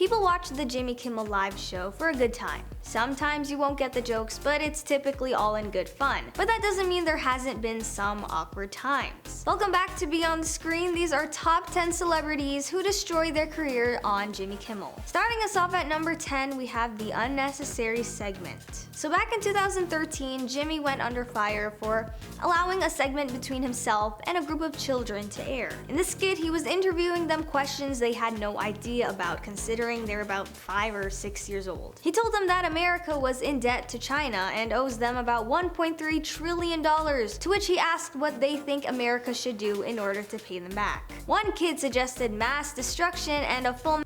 People watch the Jimmy Kimmel Live show for a good time. Sometimes you won't get the jokes, but it's typically all in good fun. But that doesn't mean there hasn't been some awkward times. Welcome back to Beyond the Screen. These are top 10 celebrities who destroyed their career on Jimmy Kimmel. Starting us off at number 10, we have the unnecessary segment. So back in 2013, Jimmy went under fire for allowing a segment between himself and a group of children to air. In the skit, he was interviewing them questions they had no idea about, considering they're about 5 or 6 years old. He told them that America was in debt to China and owes them about $1.3 trillion, to which he asked what they think America should do in order to pay them back. One kid suggested mass destruction and a full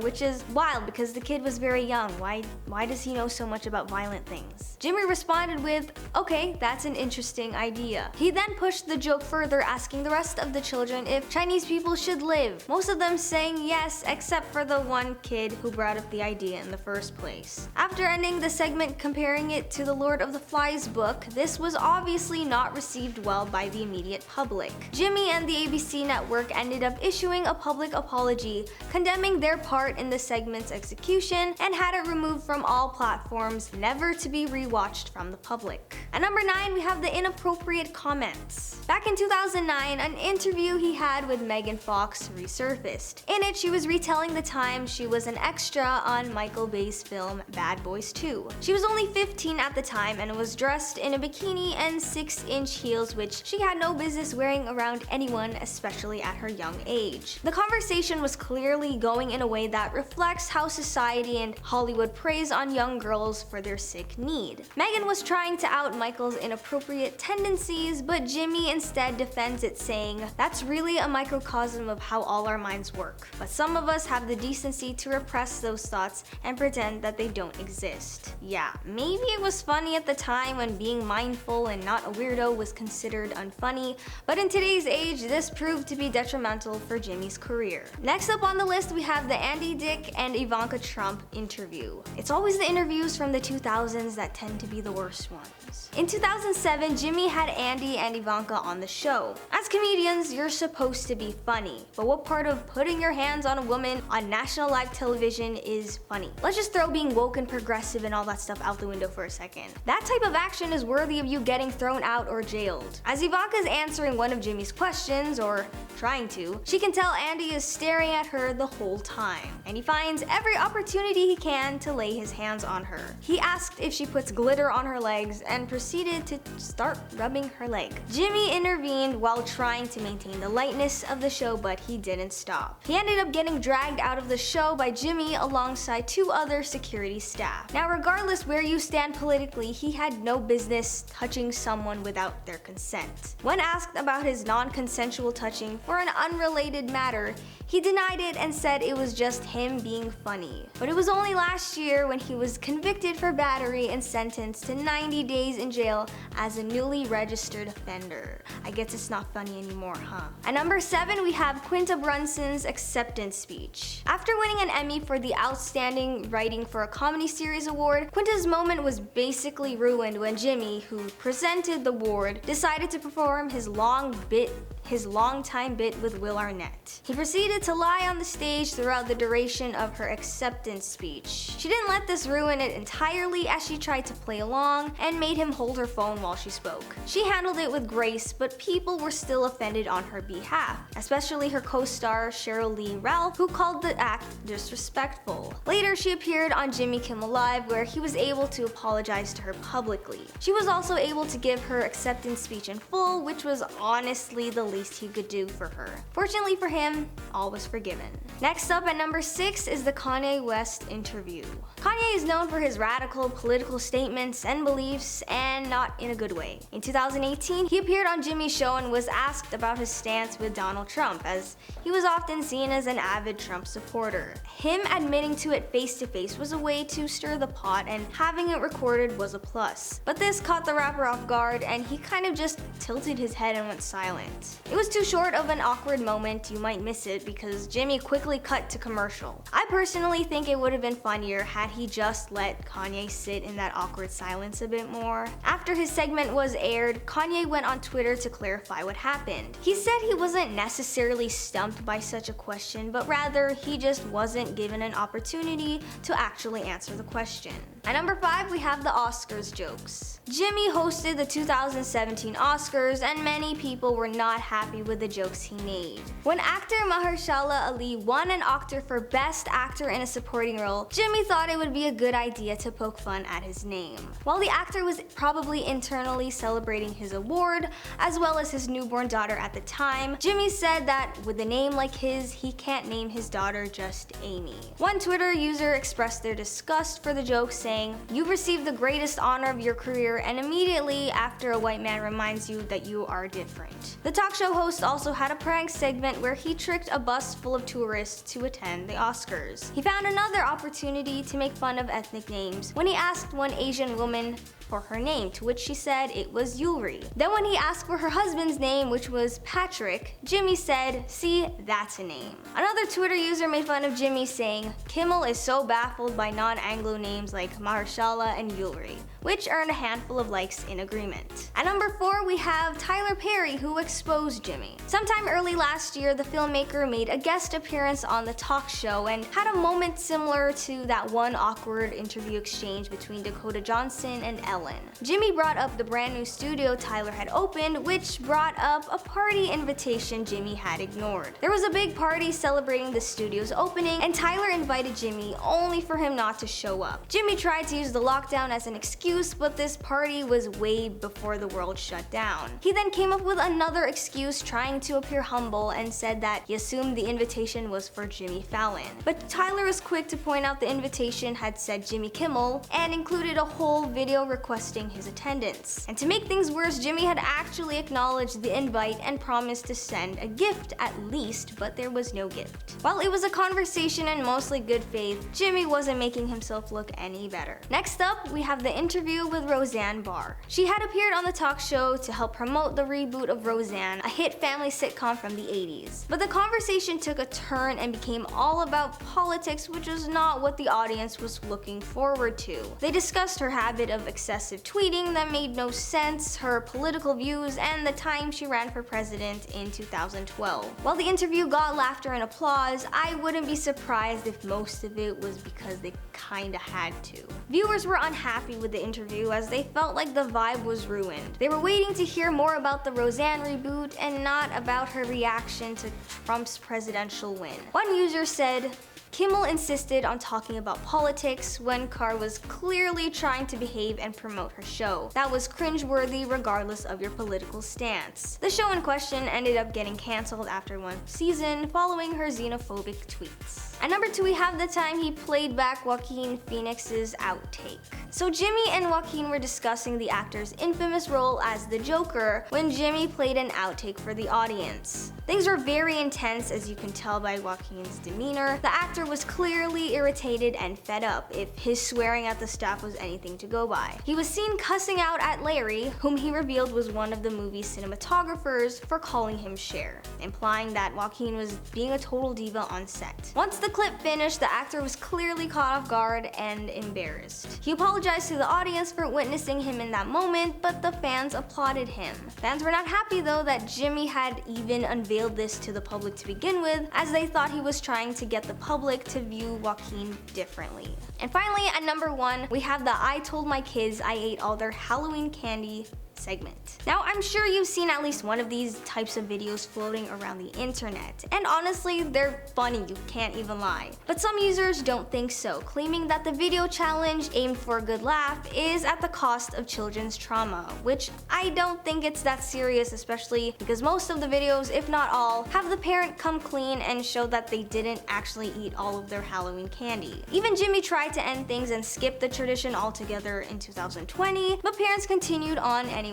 which is wild because the kid was very young. Why does he know so much about violent things? Jimmy responded with, "Okay, that's an interesting idea." He then pushed the joke further, asking the rest of the children if Chinese people should live, most of them saying yes, except for the one kid who brought up the idea in the first place. After ending the segment comparing it to the Lord of the Flies book, this was obviously not received well by the immediate public. Jimmy and the ABC network ended up issuing a public apology, condemning their part in the segment's execution, and had it removed from all platforms, never to be rewatched from the public. At number 9, we have the Inappropriate Comments. Back in 2009, an interview he had with Megan Fox resurfaced. In it, she was retelling the time she was an extra on Michael Bay's film Bad Boys 2. She was only 15 at the time and was dressed in a bikini and 6-inch heels, which she had no business wearing around anyone, especially at her young age. The conversation was clearly going in a way that reflects how society and Hollywood preys on young girls for their sick need. Megan was trying to out Michael's inappropriate tendencies, but Jimmy instead defends it, saying, "That's really a microcosm of how all our minds work. But some of us have the decency to repress those thoughts and pretend that they don't exist." Yeah, maybe it was funny at the time when being mindful and not a weirdo was considered unfunny, but in today's age, this proved to be detrimental for Jimmy's career. Next up on the list, we have the Andy Dick and Ivanka Trump interview. It's always the interviews from the 2000s that tend to be the worst ones. In 2007, Jimmy had Andy and Ivanka on the show. As comedians, you're supposed to be funny, but what part of putting your hands on a woman on national live television is funny? Let's just throw being woke and progressive and all that stuff out the window for a second. That type of action is worthy of you getting thrown out or jailed. As Ivanka's answering one of Jimmy's questions, or trying to, she can tell Andy is staring at her the whole time, and he finds every opportunity he can to lay his hands on her. He asked if she puts glitter on her legs and proceeded to start rubbing her leg. Jimmy intervened while trying to maintain the lightness of the show, but he didn't stop. He ended up getting dragged out of the show by Jimmy alongside 2 other security staff. Now, regardless where you stand politically, he had no business touching someone without their consent. When asked about his non-consensual touching for an unrelated matter, he denied it and said it was just him being funny. But it was only last year when he was convicted for battery and sentenced to 90 days in jail as a newly registered offender. I guess it's not funny anymore, huh? At number 7, we have Quinta Brunson's acceptance speech. After winning an Emmy for the Outstanding Writing for a Comedy Series award, Quinta's moment was basically ruined when Jimmy, who presented the award, decided to perform his long-time bit with Will Arnett. He proceeded to lie on the stage throughout the duration of her acceptance speech. She didn't let this ruin it entirely, as she tried to play along and made him hold her phone while she spoke. She handled it with grace, but people were still offended on her behalf, especially her co-star Geraldine, who called the act disrespectful. Later, she appeared on Jimmy Kimmel Live, where he was able to apologize to her publicly. She was also able to give her acceptance speech in full, which was honestly the least he could do for her. Fortunately for him, all was forgiven. Next up at number 6 is the Kanye West interview. Kanye is known for his radical political statements and beliefs, and not in a good way. In 2018, he appeared on Jimmy's show and was asked about his stance with Donald Trump, as he was often seen as an avid Trump supporter. Him admitting to it face-to-face was a way to stir the pot, and having it recorded was a plus. But this caught the rapper off guard, and he kind of just tilted his head and went silent. It was too short of an awkward moment, you might miss it because Jimmy quickly cut to commercial. I personally think it would have been funnier had he just let Kanye sit in that awkward silence a bit more. After his segment was aired, Kanye went on Twitter to clarify what happened. He said he wasn't necessarily stumped by such a question, but rather he just wasn't given an opportunity to actually answer the question. At number 5, we have the Oscars jokes. Jimmy hosted the 2017 Oscars, and many people were not happy with the jokes he made. When actor Mahershala Ali won an Oscar for Best Actor in a Supporting Role, Jimmy thought it would be a good idea to poke fun at his name. While the actor was probably internally celebrating his award, as well as his newborn daughter at the time, Jimmy said that with a name like his, he can't name his daughter just Amy. One Twitter user expressed their disgust for the joke, saying, "You've received the greatest honor of your career, and immediately after a white man reminds you that you are different." The talk show host also had a prank segment where he tricked a bus full of tourists to attend the Oscars. He found another opportunity to make fun of ethnic names when he asked one Asian woman for her name, to which she said it was Yuri. Then when he asked for her husband's name, which was Patrick, Jimmy said, "See, that's a name." Another Twitter user made fun of Jimmy, saying, "Kimmel is so baffled by non-Anglo names like Mahershala and Yuri," which earned a handful of likes in agreement. At number 4, we have Tyler Perry, who exposed Jimmy. Sometime early last year, the filmmaker made a guest appearance on the talk show and had a moment similar to that one awkward interview exchange between Dakota Johnson and Ellen. Jimmy brought up the brand new studio Tyler had opened, which brought up a party invitation Jimmy had ignored. There was a big party celebrating the studio's opening, and Tyler invited Jimmy only for him not to show up. Jimmy tried to use the lockdown as an excuse, but this party was way before the world shut down. He then came up with another excuse, trying to appear humble, and said that he assumed the invitation was for Jimmy Fallon. But Tyler was quick to point out the invitation had said Jimmy Kimmel and included a whole video requesting his attendance. And to make things worse, Jimmy had actually acknowledged the invite and promised to send a gift at least, but there was no gift. While it was a conversation in mostly good faith, Jimmy wasn't making himself look any better. Next up, we have the interview with Roseanne Barr. She had appeared on the talk show to help promote the reboot of Roseanne, a hit family sitcom from the 80s. But the conversation took a turn and became all about politics, which was not what the audience was looking forward to. They discussed her habit of excessive tweeting that made no sense, her political views, and the time she ran for president in 2012. While the interview got laughter and applause, I wouldn't be surprised if most of it was because they kinda had to. Viewers were unhappy with the interview as they felt like the vibe was ruined. They were waiting to hear more about the Roseanne reboot and not about her reaction to Trump's presidential win. One user said, "Kimmel insisted on talking about politics when Carr was clearly trying to behave and promote her show. That was cringeworthy regardless of your political stance." The show in question ended up getting cancelled after one season following her xenophobic tweets. At number 2, we have the time he played back Joaquin Phoenix's outtake. So Jimmy and Joaquin were discussing the actor's infamous role as the Joker when Jimmy played an outtake for the audience. Things were very intense, as you can tell by Joaquin's demeanor. The actor was clearly irritated and fed up, if his swearing at the staff was anything to go by. He was seen cussing out at Larry, whom he revealed was one of the movie's cinematographers, for calling him Cher, implying that Joaquin was being a total diva on set. Once the clip finished, the actor was clearly caught off guard and embarrassed. He apologized to the audience for witnessing him in that moment, but the fans applauded him. Fans were not happy though that Jimmy had even unveiled this to the public to begin with, as they thought he was trying to get the public to view Joaquin differently. And finally, at number 1, we have the "I told my kids I ate all their Halloween candy" segment. Now, I'm sure you've seen at least one of these types of videos floating around the internet, and honestly, they're funny, you can't even lie. But some users don't think so, claiming that the video challenge, aimed for a good laugh, is at the cost of children's trauma, which I don't think it's that serious, especially because most of the videos, if not all, have the parent come clean and show that they didn't actually eat all of their Halloween candy. Even Jimmy tried to end things and skip the tradition altogether in 2020, but parents continued on anyways.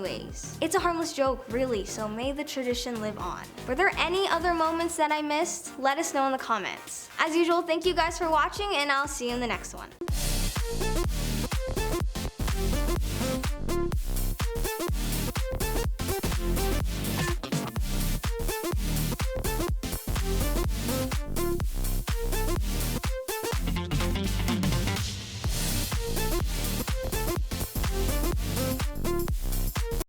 It's a harmless joke, really, so may the tradition live on. Were there any other moments that I missed? Let us know in the comments. As usual, thank you guys for watching, and I'll see you in the next one.